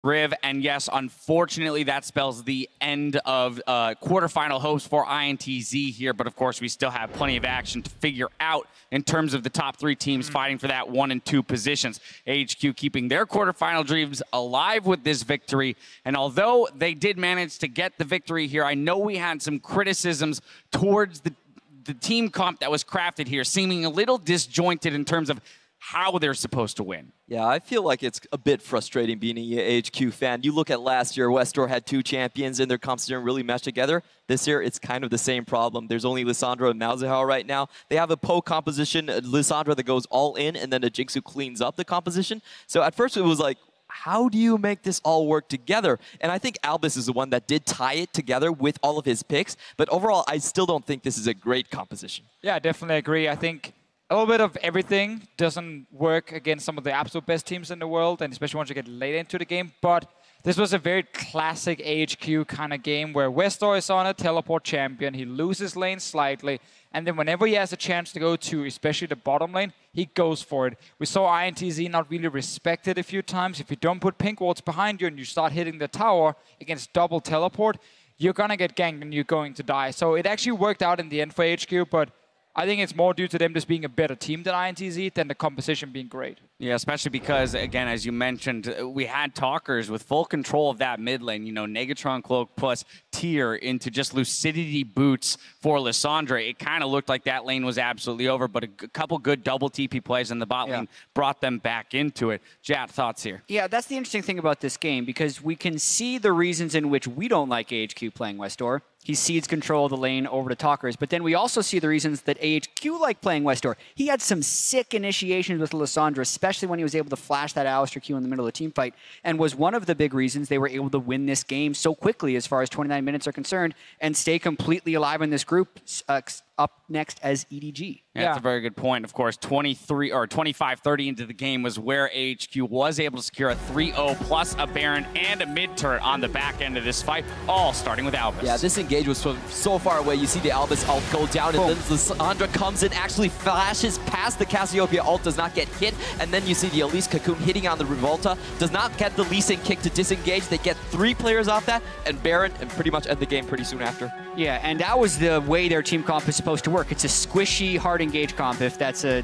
Riv, and yes, unfortunately, that spells the end of quarterfinal hopes for ITZ here, but of course, we still have plenty of action to figure out in terms of the top 3 teams fighting for that 1 and 2 positions. AHQ keeping their quarterfinal dreams alive with this victory, and although they did manage to get the victory here, I know we had some criticisms towards the team comp that was crafted here, seeming a little disjointed in terms of how they're supposed to win. Yeah, I feel like it's a bit frustrating being an AHQ fan. You look at last year, Westdoor had 2 champions and their comps didn't really mesh together. This year, it's kind of the same problem. There's only Lissandra and Malzahar right now. They have a Poe composition, Lissandra that goes all in, and then a Jinxu cleans up the composition. So at first it was like, how do you make this all work together? And I think Albus is the one that did tie it together with all of his picks. But overall, I still don't think this is a great composition. Yeah, I definitely agree. I think a little bit of everything doesn't work against some of the absolute best teams in the world, and especially once you get late into the game. But this was a very classic AHQ kind of game where Westdoor is on a teleport champion. He loses lane slightly, and then whenever he has a chance to go to, especially the bottom lane, he goes for it. We saw ITZ not really respect it a few times. If you don't put pink wards behind you and you start hitting the tower against double teleport, you're going to get ganked and you're going to die. So it actually worked out in the end for AHQ, but I think it's more due to them just being a better team than ITZ than the composition being great. Yeah, especially because, again, as you mentioned, we had talkers with full control of that mid lane. You know, Negatron Cloak plus Tier into just Lucidity boots for Lissandra. It kind of looked like that lane was absolutely over, but a couple good double TP plays in the bot lane brought them back into it. Jat, thoughts here? Yeah, that's the interesting thing about this game, because we can see the reasons in which we don't like AHQ playing Westdoor. He cedes control of the lane over to Talkers, but then we also see the reasons that AHQ like playing Westdoor. He had some sick initiations with Lissandra, especially when he was able to flash that Alistair Q in the middle of the team fight, and was one of the big reasons they were able to win this game so quickly as far as 29 minutes are concerned and stay completely alive in this group, up next as EDG. Yeah, that's a very good point. Of course, 25-30 into the game was where AHQ was able to secure a 3-0 plus a Baron and a mid turret on the back end of this fight, all starting with Albus. Yeah, this engage was from so far away. You see the Albus ult go down, and then Lissandra comes in, actually flashes past the Cassiopeia ult, does not get hit, and then you see the Elise Cocoon hitting on the Revolta, does not get the Lee Sin kick to disengage. They get 3 players off that, and Baron, and pretty much end the game pretty soon after. Yeah, and that was the way their team comp is supposed to work. It's a squishy, hard engage comp, if that's a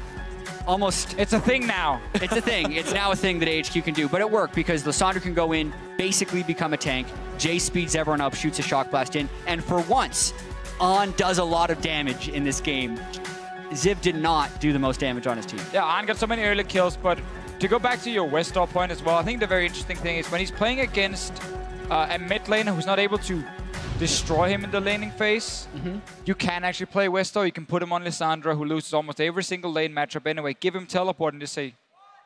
almost... It's a thing now. It's a thing. It's now a thing that AHQ can do. But it worked because Lissandra can go in, basically become a tank. Jay speeds everyone up, shoots a shock blast in. And for once, On does a lot of damage in this game. Ziv did not do the most damage on his team. Yeah, On got so many early kills, but to go back to your Westdoor point as well, I think the very interesting thing is when he's playing against a mid laner who's not able to destroy him in the laning phase, you can actually play Westdoor. You can put him on Lissandra, who loses almost every single lane matchup anyway. Give him teleport and just say,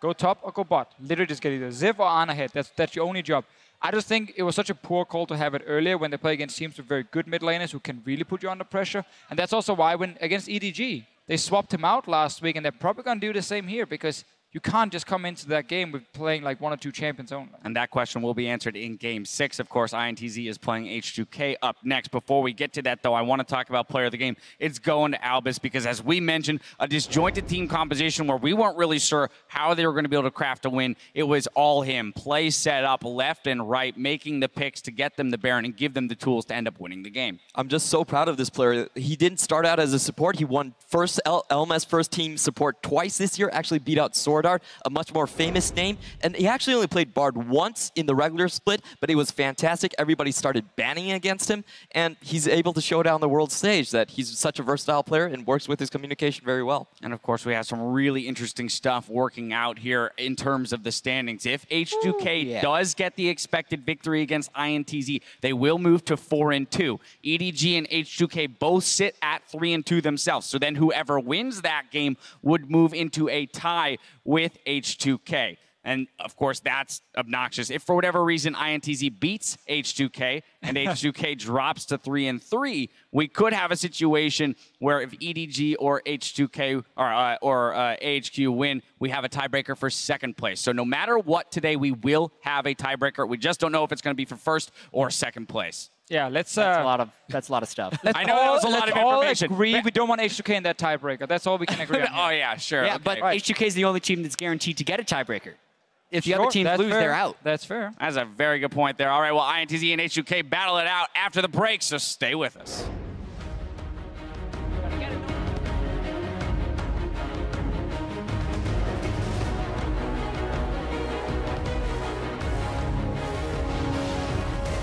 go top or go bot. Literally just get either Ziv or Ana ahead. That's your only job. I just think it was such a poor call to have it earlier when they play against teams with very good mid laners who can really put you under pressure. And that's also why when against EDG, they swapped him out last week, and they're probably going to do the same here because you can't just come into that game with playing like 1 or 2 champions only. And that question will be answered in Game 6. Of course, ITZ is playing H2K up next. Before we get to that, though, I want to talk about player of the game. It's going to Albus because, as we mentioned, a disjointed team composition where we weren't really sure how they were going to be able to craft a win. It was all him. Play set up left and right, making the picks to get them the Baron and give them the tools to end up winning the game. I'm just so proud of this player. He didn't start out as a support. He won LMS first team support twice this year, actually beat out Sword Art, a much more famous name. And he actually only played Bard once in the regular split, but it was fantastic. Everybody started banning against him, and he's able to show down the world stage that he's such a versatile player and works with his communication very well. And of course, we have some really interesting stuff working out here in terms of the standings. If H2K does get the expected victory against ITZ, they will move to 4-2. EDG and H2K both sit at 3-2 themselves. So then whoever wins that game would move into a tie with H2K. And of course, that's obnoxious. If for whatever reason ITZ beats H2K and H2K drops to 3-3, we could have a situation where if EDG or H2K or AHQ win, we have a tiebreaker for second place. So no matter what today, we will have a tiebreaker. We just don't know if it's going to be for first or second place. Yeah, let's. That's a lot of stuff. I know that was a lot of information. All agree we don't want H2K in that tiebreaker. That's all we can agree on. Oh yeah, sure. Yeah, okay. but H2K is the only team that's guaranteed to get a tiebreaker. if the other teams that's lose, fair. they're out. That's fair. That's a very good point there. All right, well, ITZ and H2K battle it out after the break, so stay with us.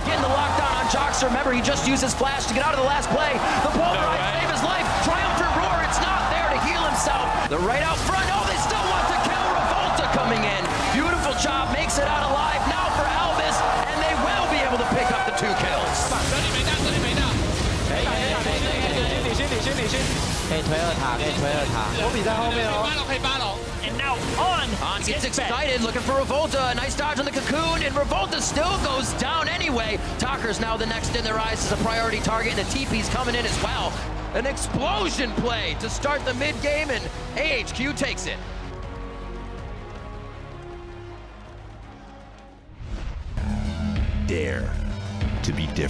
Getting the lockdown on Joxer. Remember, he just used his flash to get out of the last play. The pulverize save his life. Triumphant roar. It's not there to heal himself. They're right out front. Oh, they still want to kill. Revolta coming in. Beautiful job. Makes it out alive now for Elvis, and they will be able to pick up the 2 kills. 可以推二塔，可以推二塔。我比在后面哦。And now On gets excited, looking for Revolta. A nice dodge on the cocoon, and Revolta still goes down anyway. Talker's now the next in their eyes as a priority target, and the TP's coming in as well. An explosion play to start the mid-game, and AHQ takes it. Dare to be different.